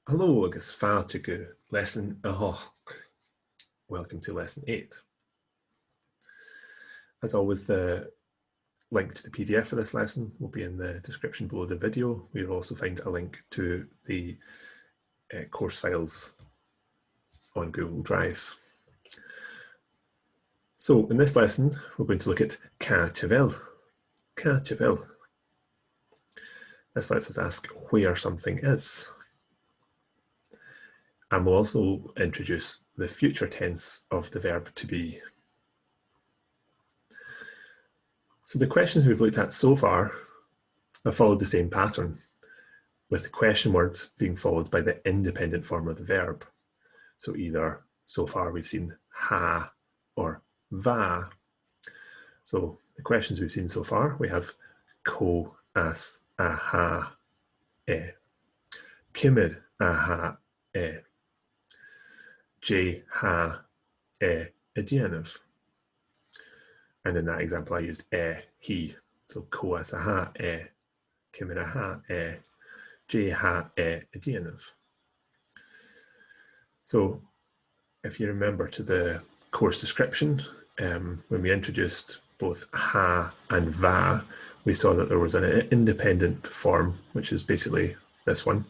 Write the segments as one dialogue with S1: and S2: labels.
S1: Hello agus fáilte go lesson Welcome to lesson 8. As always, the link to the PDF for this lesson will be in the description below the video. You'll also find a link to the course files on Google Drives. So in this lesson, we're going to look at Càit a bheil. Càit a bheil. This lets us ask where something is. And we'll also introduce the future tense of the verb to be. So the questions we've looked at so far have followed the same pattern, with the question words being followed by the independent form of the verb. So either, so far we've seen ha or va. So the questions we've seen so far, we have có as a ha e, cimid a ha e, J ha e a déanamh. And in that example I used he. So có as a ha e, cimid a ha e, J ha e a déanamh. So if you remember to the course description, when we introduced both ha and va, we saw that there was an independent form, which is basically this one.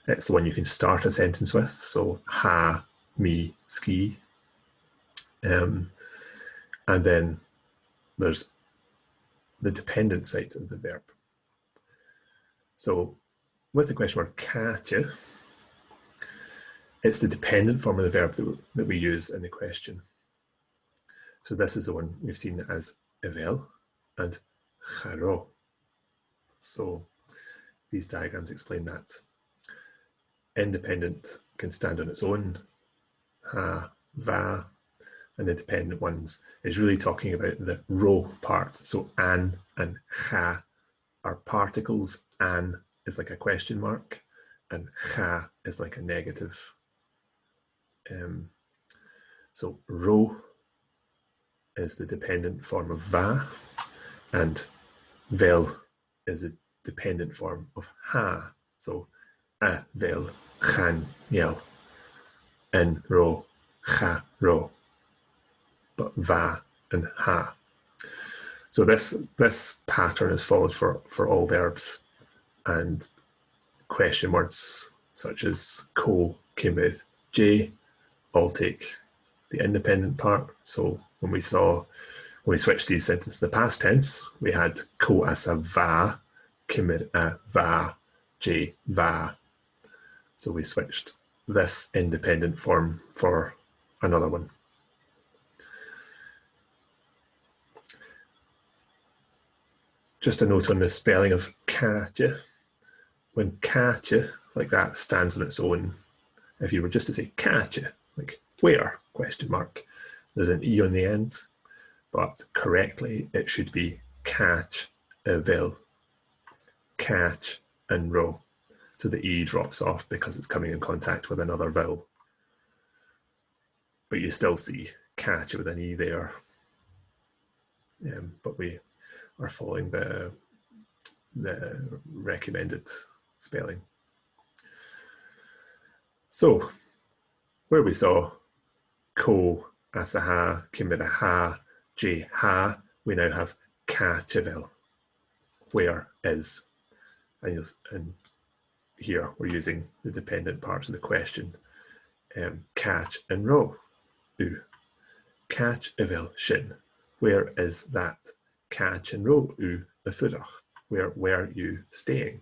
S1: It's the one you can start a sentence with. So ha, me, ski. And then there's the dependent side of the verb. So with the question mark càite, it's the dependent form of the verb that we use in the question. So this is the one we've seen as a bheil and charó. So these diagrams explain that. Independent can stand on its own, ha, va, and the dependent ones is really talking about the ró part. So an and cha are particles. An is like a question mark and cha is like a negative. So ró is the dependent form of va, and bheil is the dependent form of ha. So a bheil, chan, yell, en ró, cha, ró, but va and ha. So this pattern is followed for all verbs, and question words such as có, cimid, j all take the independent part. So when we switched these sentences to the past tense, we had có as a va, cimid a va, j va. So we switched this independent form for another one. Just a note on the spelling of càite. When càite, like that, stands on its own, if you were just to say càite, like where, question mark, there's an E on the end, but correctly it should be càit a bheil, càit and ró. So the E drops off because it's coming in contact with another vowel. But you still see càite with an E there. But we are following the recommended spelling. So where we saw có as a ha, cimid a ha, j ha, we now have càit a bheil, where is, and here we're using the dependent parts of the question, càit and ró, u, càit a bheil sin, where is that, càit and ró u a fudach, where were you staying?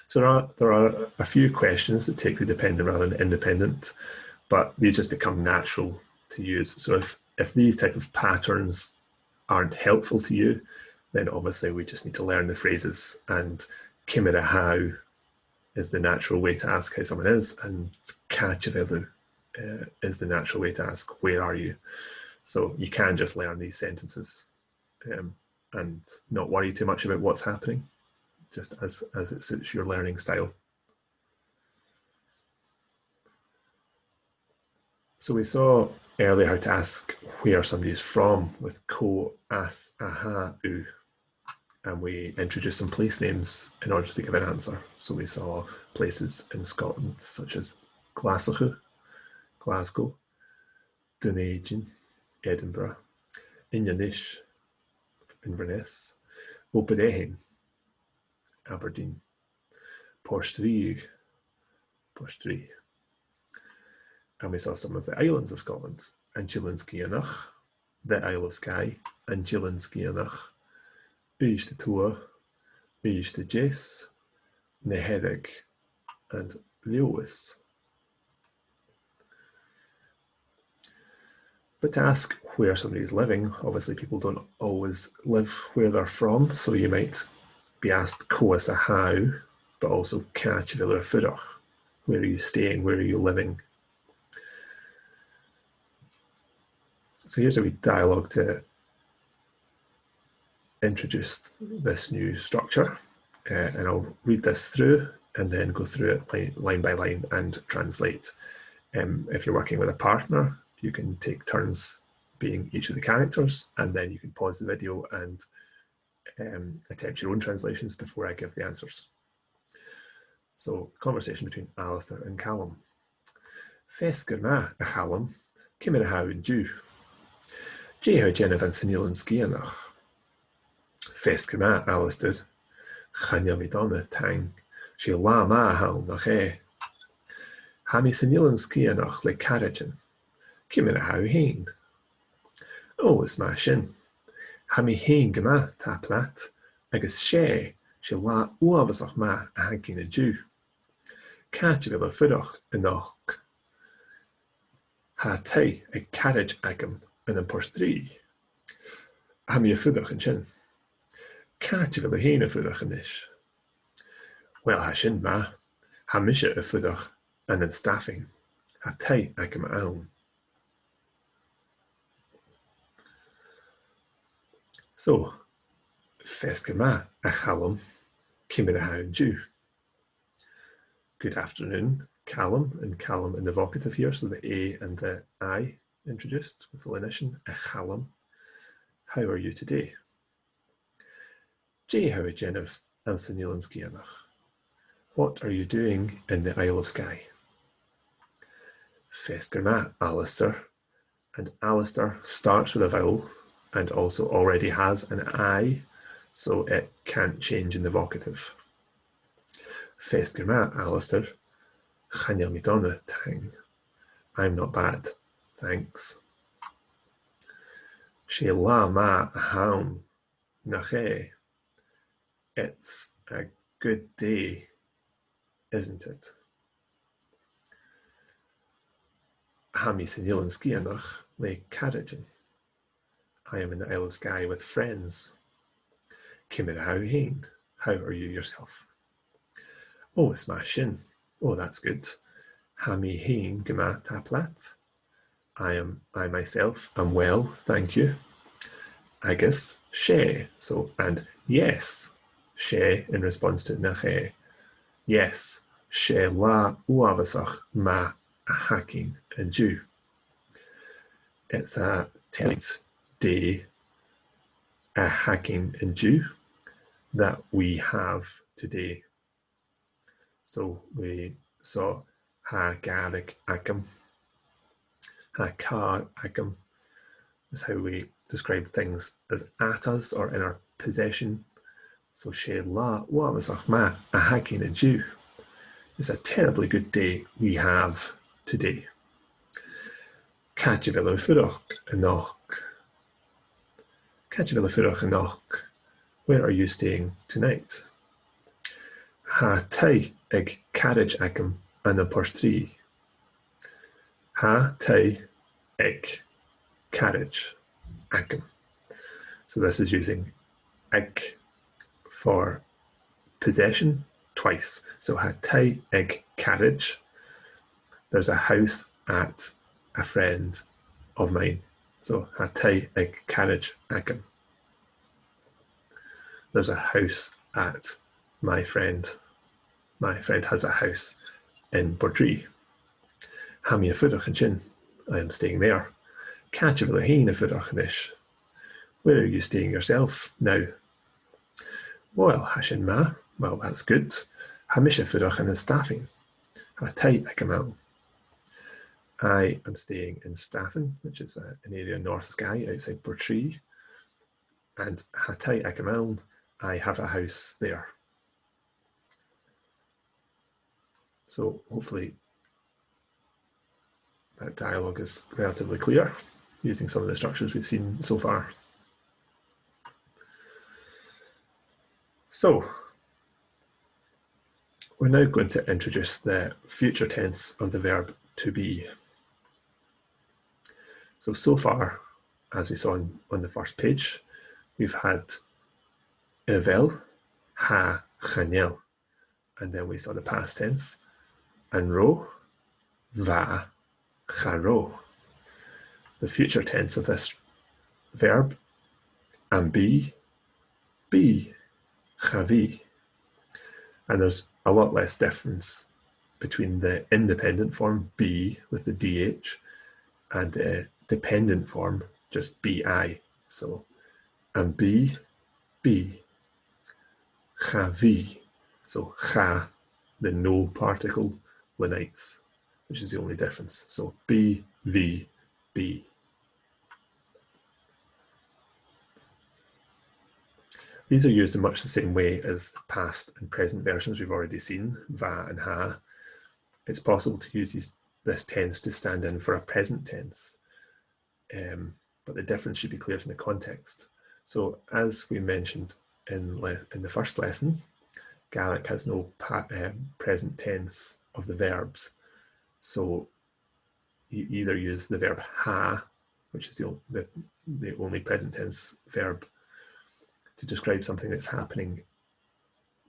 S1: So there are a few questions that take the dependent rather than independent, but these just become natural to use. So if these type of patterns aren't helpful to you, then obviously we just need to learn the phrases, and cimid a how is the natural way to ask how someone is, and càit a bheil is the natural way to ask where are you. So you can just learn these sentences and not worry too much about what's happening, just as it suits your learning style. So we saw earlier how to ask where somebody is from with có as a ha u, and we introduced some place names in order to give an answer. So we saw places in Scotland such as Glasgow, Dunedin, Edinburgh, Inverness, Operahen, Aberdeen, Portstreig, and we saw some of the islands of Scotland: Anchilinskianach, the Isle of Skye, Anchilinskianach, Uiste Tua, Uiste Jess, Nehedig, and Lewis. But to ask where somebody's living, obviously people don't always live where they're from, so you might be asked Coas a how, but also Càit bheil furach. Where are you staying? Where are you living? So here's a wee dialogue to introduce this new structure, and I'll read this through and then go through it line by line and translate. If you're working with a partner, you can take turns being each of the characters, and then you can pause the video and attempt your own translations before I give the answers. So, conversation between Alistair and Callum. Fesgur ma a Callum, cymmer a how and dw. Je how Jenna van Sanil and Skianach. Fesgur ma, Alistair, chanya mi donna tang, she la ma how nach e. Ha mi Sanil and Skianach le carriagen, cymmer a how heen. Oh, is ma shin. Ha mi heen gama ta plat, agus she la uavasach ma a hankin a dw. Càit bheil furach enoch. Ha tay a carriage agam in an porstrí. Ha mi a fudach an sin. Càit bheil a héin a fudach an ish. Well ha sin ma, ha misha a fudach an an staffing. Ha tay agam aun. So, fesgur ma a Callum, cymmer a how and dw. Good afternoon, Callum, and Callum in the vocative here, so the A and the I introduced with the lenition, a Callum. How are you today? Je how a Genev and Sanil and Skianach. What are you doing in the Isle of Skye? Fesgur ma, Alistair, and Alistair starts with a vowel and also already has an I, so it can't change in the vocative. Fesgur ma, Alistair, chanel mi donna tang. I'm not bad, thanks. She la ma a haun nach e. It's a good day, isn't it? Ha mi Sanil and Skianach le carriagen. I am in the Isle of Skye with friends. Cymmer how heen. How are you yourself? Oh, it's ma shin. Oh, that's good. Ha mi heen gama ta plat. I myself am well, thank you. Agus she. So, and yes, she in response to nache. Yes, she la uavasach ma a hacking and dw. It's a tense day, a hacking and dw that we have today. So we saw ha garlic agam, ha car agam is how we describe things as at us or in our possession. So she la uavasach ma a hacking and dw. It's a terribly good day we have today. Càit bheil furach enoch. Càit bheil furach enoch. Where are you staying tonight? Ha tay ag carriage agam an a porstrí. Ha tay ag carriage agam. So this is using ag for possession twice. So ha tay ag carriage. There's a house at a friend of mine. So ha tay ag carriage agam. There's a house at my friend. My friend has a house in Portree. Ha mi a fudach an sin. I am staying there. Càit bheil a héin a fudach an ish. Where are you staying yourself now? Well, hashin ma. Well, that's good. Hamisha fudach and staffing. Hatai akamal. I am staying in Staffin, which is an area north Skye outside Portree. And Hatai akamal, I have a house there. So hopefully that dialogue is relatively clear using some of the structures we've seen so far. So we're now going to introduce the future tense of the verb to be. So far, as we saw on the first page, we've had bheil, ha, chanel, and then we saw the past tense, an ro, va, charo. The future tense of this verb, an be, chavi. And there's a lot less difference between the independent form, be, with the dh, and the dependent form, just bi. So, an be, chavi. So, cha, the no particle, lenites, which is the only difference. So, be. These are used in much the same way as past and present versions we've already seen, va and ha. It's possible to use this tense to stand in for a present tense, but the difference should be clear from the context. So as we mentioned in the first lesson, Gaelic has no present tense of the verbs. So you either use the verb ha, which is the only present tense verb, to describe something that's happening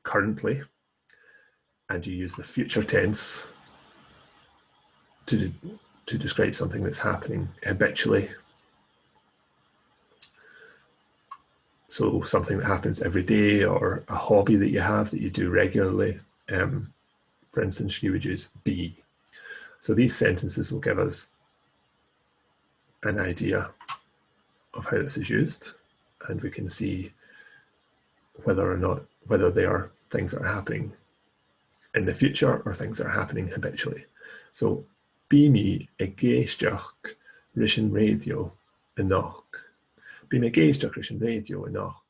S1: currently, and you use the future tense to describe something that's happening habitually. So something that happens every day, or a hobby that you have that you do regularly. For instance, you would use be. So these sentences will give us an idea of how this is used, and we can see whether they are things that are happening in the future or things that are happening habitually. So, bí mi ag géisteach rith an radio in nach. Bí mi ag géisteach rith an radio in nach.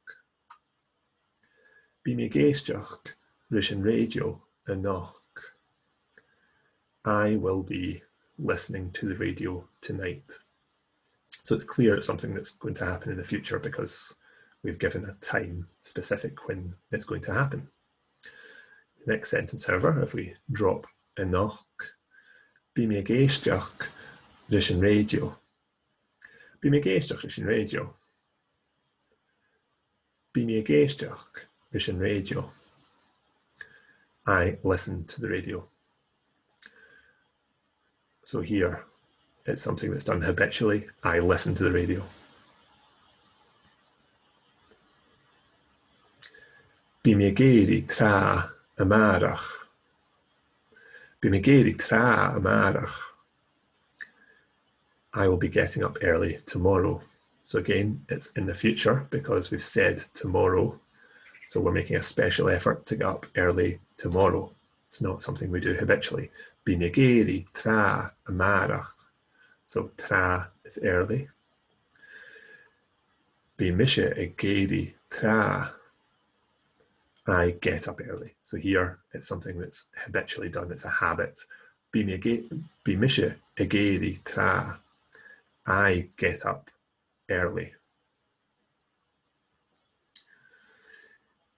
S1: Bí mi ag géisteach rith an radio in nach. I will be listening to the radio tonight. So it's clear it's something that's going to happen in the future because we've given a time specific when it's going to happen. The next sentence, however, if we drop in nach, bí mi ag géisteach rith an radio. Bí mi ag géisteach rith an radio. Bí mi ag géisteach rith an radio. I listen to the radio. So here, it's something that's done habitually. I listen to the radio. Bí mi ag géirí trá amárach. Bí mi ag géirí trá amárach. I will be getting up early tomorrow. So again, it's in the future because we've said tomorrow. So we're making a special effort to get up early tomorrow. It's not something we do habitually. Bí mi ag géirí trá amárach. So tra is early. Bí mise ag géirí trá. I get up early. So here it's something that's habitually done. It's a habit. Bí mise ag géirí trá. I get up early.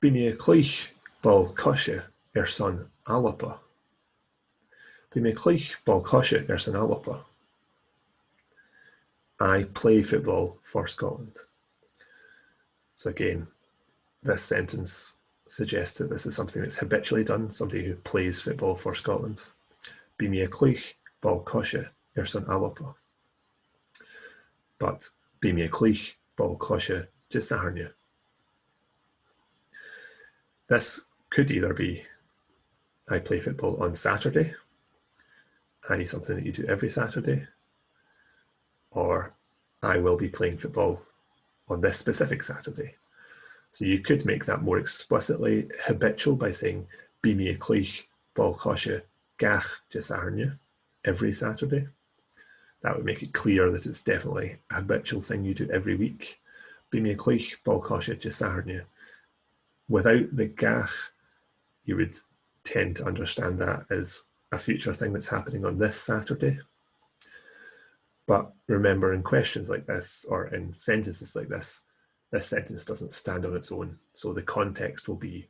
S1: Bí mi ag cloich ball cosise son alapa. Bí mi ag cloich ball cosise son alapa. I play football for Scotland. So again, this sentence suggests that this is something that's habitually done, somebody who plays football for Scotland. Bí mi ag cloich ball cosise son alapa. But bí mi ag cloich ball cosise just saharnia. This could either be I play football on Saturday, i.e. something that you do every Saturday, or I will be playing football on this specific Saturday. So you could make that more explicitly habitual by saying bí mí a cloich ball choise gach de Saturne every Saturday. That would make it clear that it's definitely a habitual thing you do every week. Bí mí a cloich ball choise de Saturne. Without the gach, you would tend to understand that as a future thing that's happening on this Saturday. But remember, in questions like this, or in sentences like this sentence doesn't stand on its own. So the context will be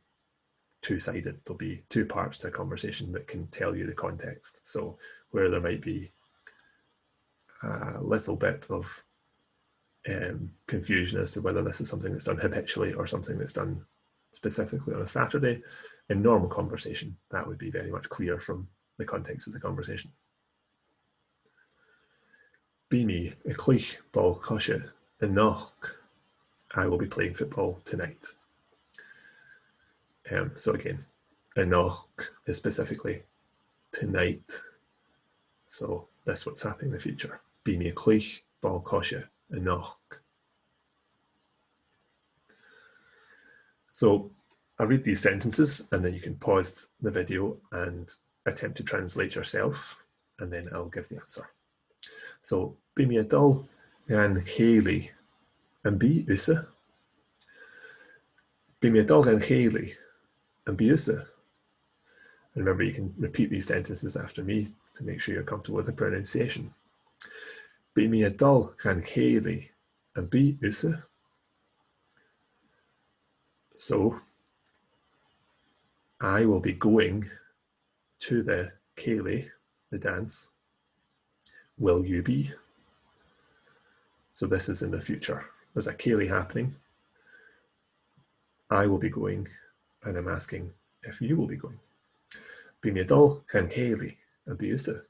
S1: two-sided. There'll be two parts to a conversation that can tell you the context. So where there might be a little bit of confusion as to whether this is something that's done habitually or something that's done specifically on a Saturday, in normal conversation, that would be very much clear from the context of the conversation. Bí mí a cloich ball choise in nach. I will be playing football tonight. So again, in nach is specifically tonight. So that's what's happening in the future. Bí mí a cloich ball choise in nach. So I'll read these sentences and then you can pause the video and attempt to translate yourself, and then I'll give the answer. So, bí mí a dul gan chéile an bí usa. Bí mí a dul gan chéile an bí usa. And remember, you can repeat these sentences after me to make sure you're comfortable with the pronunciation. Bí mí a dul gan chéile an bí usa. So, I will be going to the céile, the dance. Will you be? So this is in the future. There's a céile happening. I will be going, and I'm asking if you will be going. Bí mí a dul gan chéile an bí usa.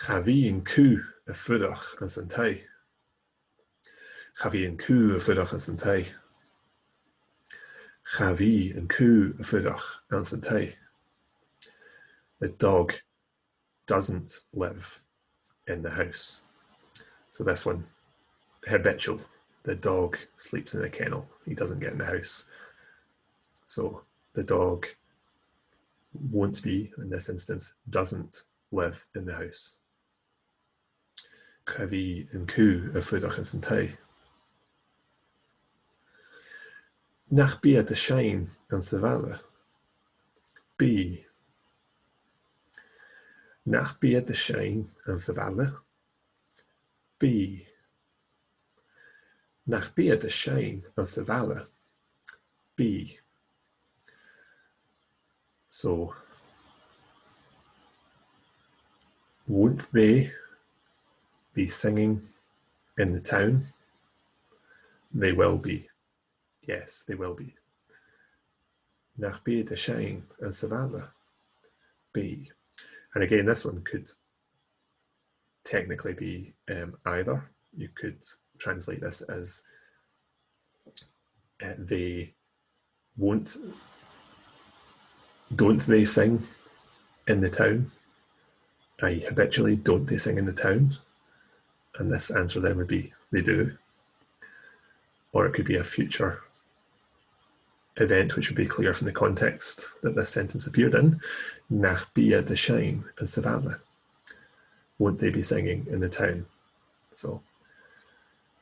S1: Cha bhí an cú a fudach an san taith. Cha bhí an cú a fudach an san taith. Cha bhí an cú a fudach an san taith. The dog doesn't live in the house. So this one, habitual. The dog sleeps in the kennel. He doesn't get in the house. So the dog won't be, in this instance, doesn't live in the house. Cha bhí an cú a fudach an san taith. Nach bia de Leasain an sa bheile. Bí. Nach bia de Leasain an sa bheile. Bí. Nach bia de Leasain an sa bheile. Bí. So, won't they be singing in the town? They will be. Yes, they will be. Nach bia de Leasain an sa bheile. Bí. And again, this one could technically be either. You could translate this as they won't, don't they sing in the town? I.e. habitually, don't they sing in the town? And this answer then would be they do. Or it could be a future event which would be clear from the context that this sentence appeared in. Nach bia de Leasain an sa bheile. Won't they be singing in the town? So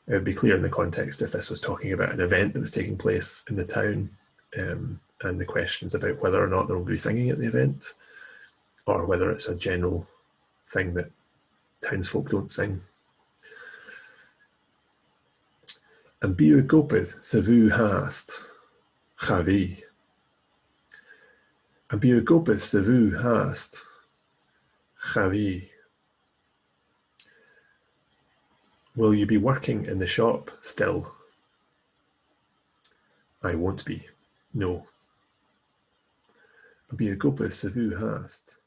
S1: it would be clear in the context if this was talking about an event that was taking place in the town, and the questions about whether or not there will be singing at the event, or whether it's a general thing that townsfolk don't sing. An bí a gopad sa bhú háast. Cha bhí. An bí a gopad sa bhú háast. Cha bhí. Will you be working in the shop still? I won't be. No. An bí a gopad sa bhú háast.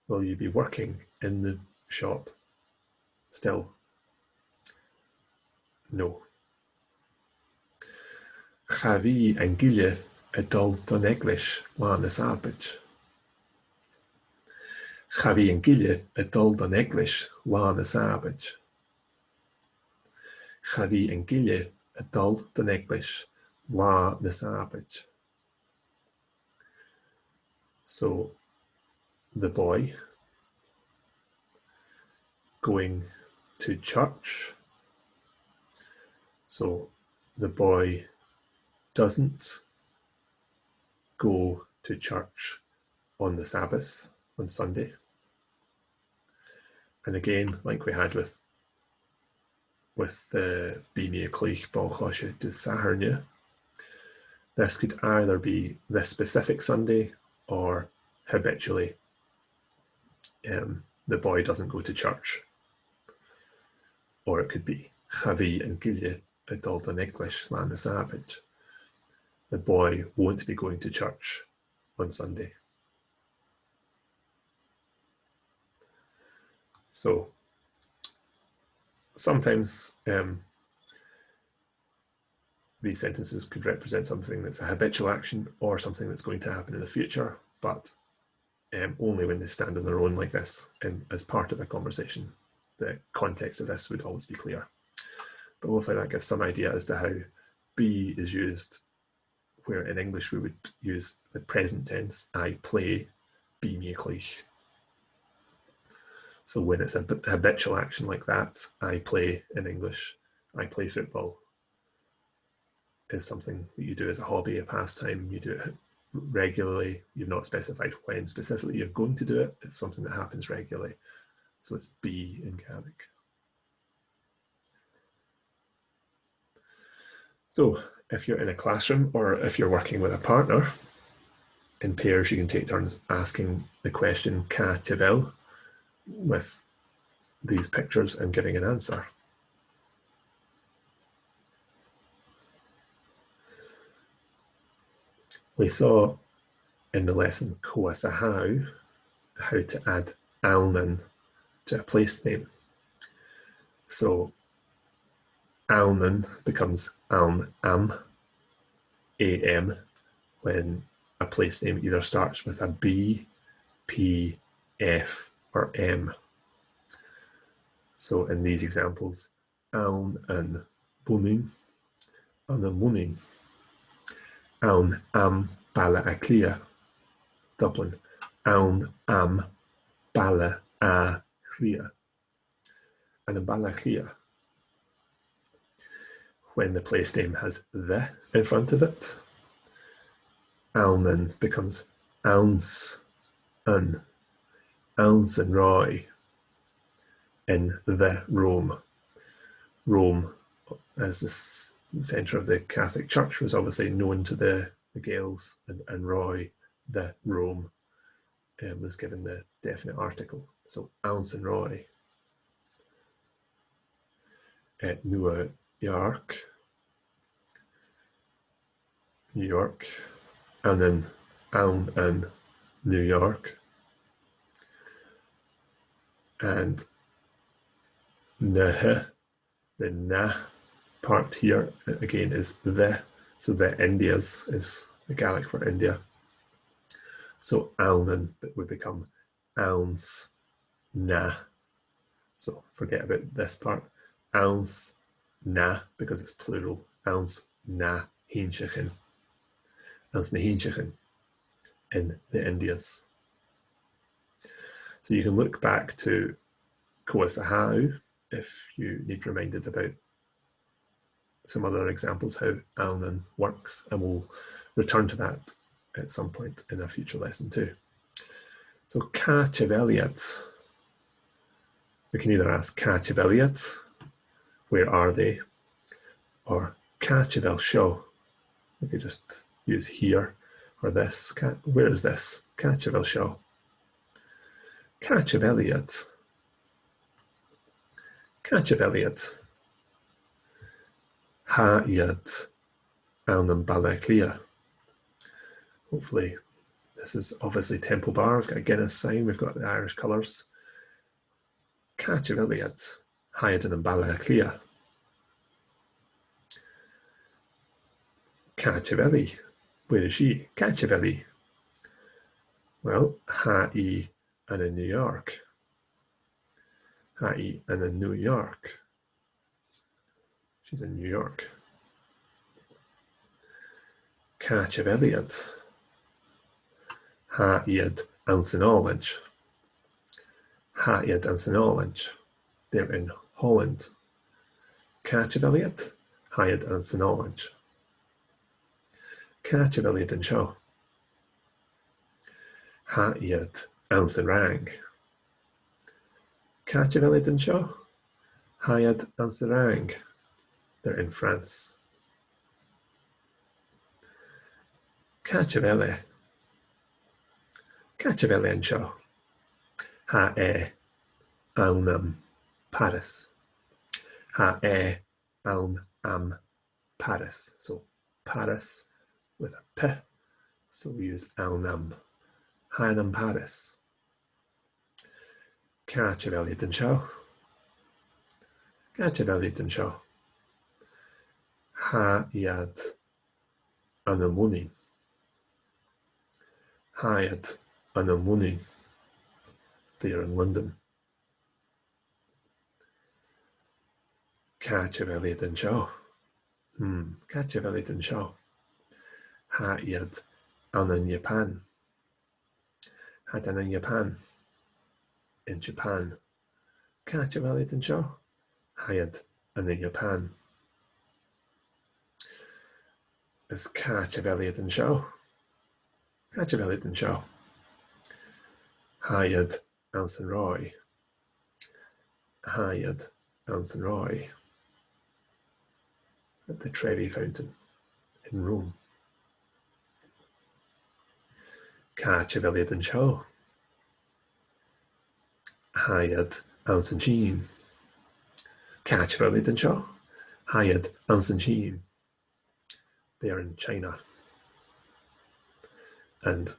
S1: Will you be working in the shop still? No. Cha bhí an gile a dul don eaglis lán is arbid. Cha bhí an gile a dul don eaglis lán is arbid. Chavi and Gile adult the English la the Sabbath. So the boy going to church. So the boy doesn't go to church on the Sabbath, on Sunday. And again, like we had with the Bímí Clích Bálchóise de Saharnia, this could either be this specific Sunday or habitually the boy doesn't go to church. Or it could be Chavi and Gile adult in English lan the Sabbath. The boy won't be going to church on Sunday. So sometimes these sentences could represent something that's a habitual action or something that's going to happen in the future, but only when they stand on their own like this and as part of a conversation. The context of this would always be clear. But hopefully that gives some idea as to how be is used, where in English we would use the present tense, I play, bímí clích. So when it's a habitual action like that, I play in English, I play football, is something that you do as a hobby, a pastime, you do it regularly, you've not specified when specifically you're going to do it, it's something that happens regularly. So it's be in Gaelic. So if you're in a classroom or if you're working with a partner, in pairs you can take turns asking the question Ca te bheil with these pictures and giving an answer. We saw in the lesson Coas a how to add Almond to a place name. So Almond becomes am, am when a place name either starts with a B, P, F, or M. So in these examples, Aun and Buning, and the Buning. Aun am Bala a Clia, Dublin. Aun am Bala a Clia. And in Bala Clia, when the place name has the in front of it, Almond becomes ounce and Roy in the Rome. Rome, as the centre of the Catholic Church, was obviously known to the Gaels, and Roy, the Rome, was given the definite article. So ounce and Roy. At New York, and then Aun and New York, and Nah, the na part here again is the, so the Indias is the Gaelic for India. So Almond would become ounce na. So forget about this part. Ounce na, because it's plural. Ounce na hínsechen. Ounce na hínsechen in the Indias. So you can look back to Coas a how if you need reminded about some other examples how Almond works, and we'll return to that at some point in a future lesson too. So Ca te bheil, Elliot. We can either ask Ca te bheil, Elliot, where are they? Or Ca te bheil seo. We could just use here or this. Where is this? Ca te bheil seo. Ca te bheil, Elliot. Ca te bheil, Elliot. Ha iad Almond Bala Clia. Hopefully this is obviously Temple Bar. We've got a Guinness sign. We've got the Irish colours. Ca te bheil, Elliot. Ha iad an Bala Clia. Ca te bheil. Where is she? Ca te bheil. Well, ha I and in New York. Ha I and in New York. She's in New York. Càit of Elliot. Ha iad an san álaint. Ha iad an san álaint. They're in Holland. Càit of Elliot. Ha iad an san álaint. Càit of Elliot an seo. Ha iad an san rang. Càit of Elliot an seo. Ha iad an san rang. They're in France. Càit of Elliot. Càit of Elliot an seo. Ha an Paris. Ha an Paris. So Paris with a P. So we use an. Ha an Paris. Càit of Elliot an seo. Càit of Elliot an seo. Ha iad an Almond. Ha iad an Almond. They are in London. Càit of Elliot an seo. Càit of Elliot an seo. Ha iad an Japan. Ha an Japan. In Japan. Càit of Elliot an seo. Ha iad an Japan. Is Càit of Elliot an seo. Càit of Elliot an seo. Ha iad an san Roy. Ha iad an san Roy. At the Trevi Fountain in Rome. Càit of Elliot an seo. Ha iad an san Cheen. Càit of Elliot an seo. Ha iad an san Cheen. They are in China. And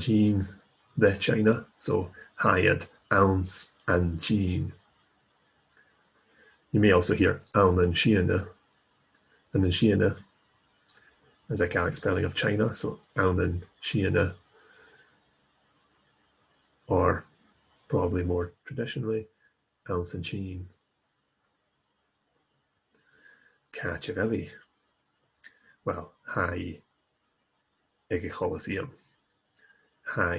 S1: Cheen, the China. So ha iad an san Cheen. You may also hear an Siena. And in Siena is a Gaelic spelling of China, so an Siena, or probably more traditionally, an san Cheen. Càit of Ellie. Well, ha ag a Coliseum. Ha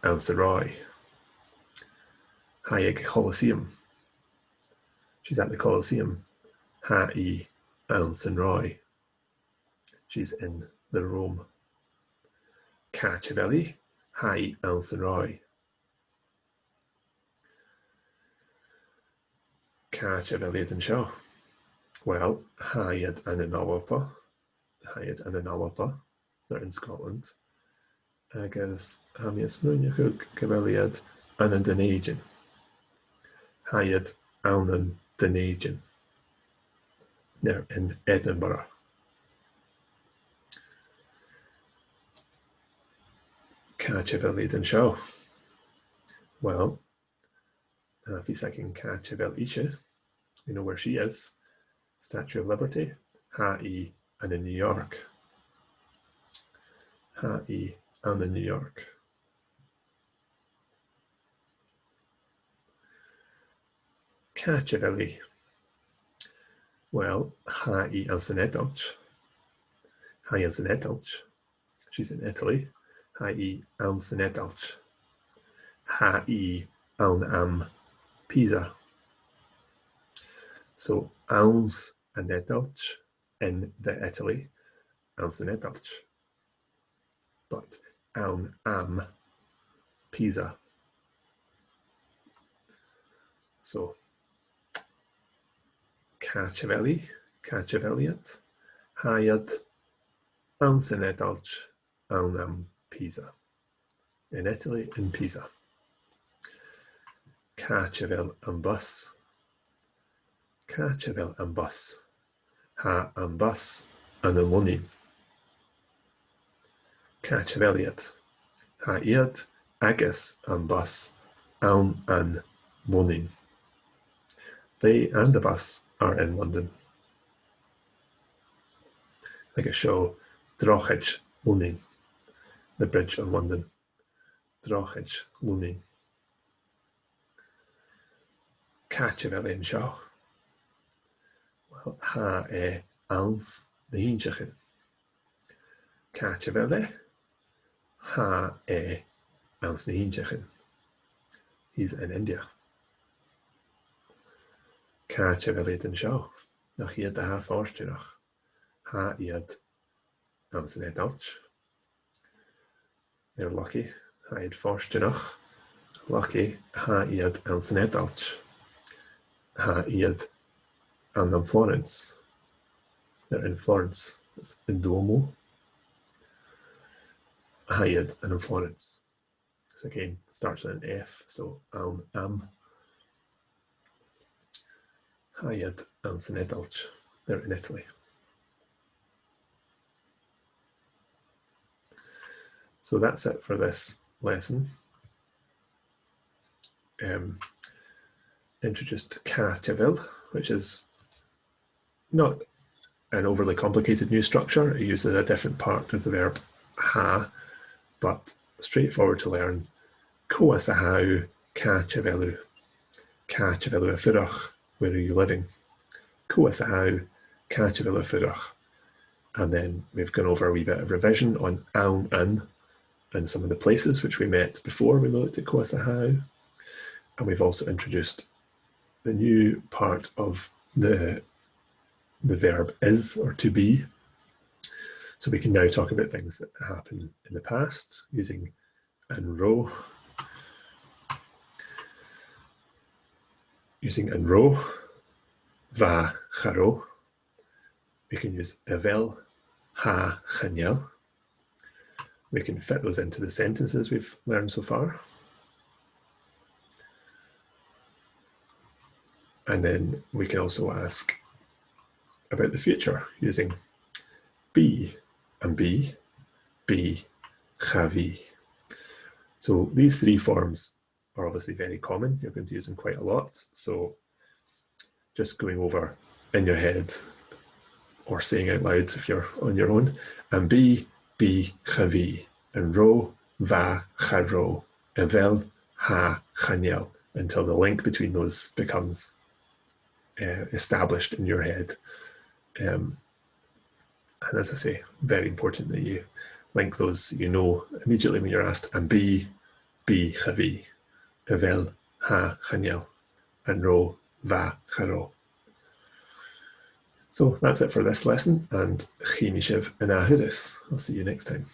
S1: an san Roy. Ha ag a Coliseum. She's at the Coliseum. Ha an san Roy. She's in the Rome. Càit of Ellie. Ha an san Roy. Càit of Elliot an seo. Well, ha iad an Almond. Ha iad an Almond. They're in Scotland. Agus ha mi ysmwynio cyfeliad an Dunedin. Ha iad an Dunedin. They're in Edinburgh. Càit of Elliot an seo. Well, if he's like in Càit of Elliot, we know where she is. Statue of Liberty. Ha an in New York. Ha an in New York. Càit of Ellie. Well, ha an san Edulch. Ha an san Edulch. She's in Italy. Ha an san Edulch. Ha an Pisa. So ans an Edulch in the Italy, ans an Edulch. But an Pisa. So Càit of Ellie, Càit of Elliot, ha iad ans an Edulch an Pisa. In Italy, in Pisa. Càit of El an bus. Càit of El an bus. Ha an bus an Almond. Càit of Elliot. Ha iad agus an bus an Almond. They and the bus are in London. Like a show, Drochid Lúnain, the Bridge of London. Drochid Lúnain. Càit of Elliot an seo. ha ans na hínsechin. Càit bheil ha ans na hínsechin. He's in India. Càit bheil den seo nach iad a ha fáistúach. Ha iad ans an Dutch. They're lucky. Ha iad fáistúach. Lucky. Ha iad ans an Dutch. Ha iad an Florence. They're in Florence. It's in Duomo. Ha iad an Florence. So again, starts with an F, so am. Ha iad ans an Dutch. They're in Italy. So that's it for this lesson. Introduced càit bheil, which is not an overly complicated new structure. It uses a different part of the verb ha, but straightforward to learn. Coas a how, càit bheilú. Càit bheilú a furach, where are you living? Coas a how, càit bheilú a furach. And then we've gone over a wee bit of revision on aun in and some of the places which we met before when we looked at coas a how. And we've also introduced the new part of the verb is, or to be. So we can now talk about things that happen in the past using an ro. Using an ro, va charo. We can use a bheil, ha chaniel. We can fit those into the sentences we've learned so far. And then we can also ask about the future using be and be chavi. So these three forms are obviously very common. You're going to use them quite a lot. So just going over in your head or saying out loud if you're on your own. And be chavi. And ro, va charo. And bheil, ha chaniel. Until the link between those becomes established in your head. And as I say, very important that you link those, you know, immediately when you're asked, and be chavi, and bheil, ha chaniel, and ro, va charo. So that's it for this lesson, and chi mi sibh in ahudis. I'll see you next time.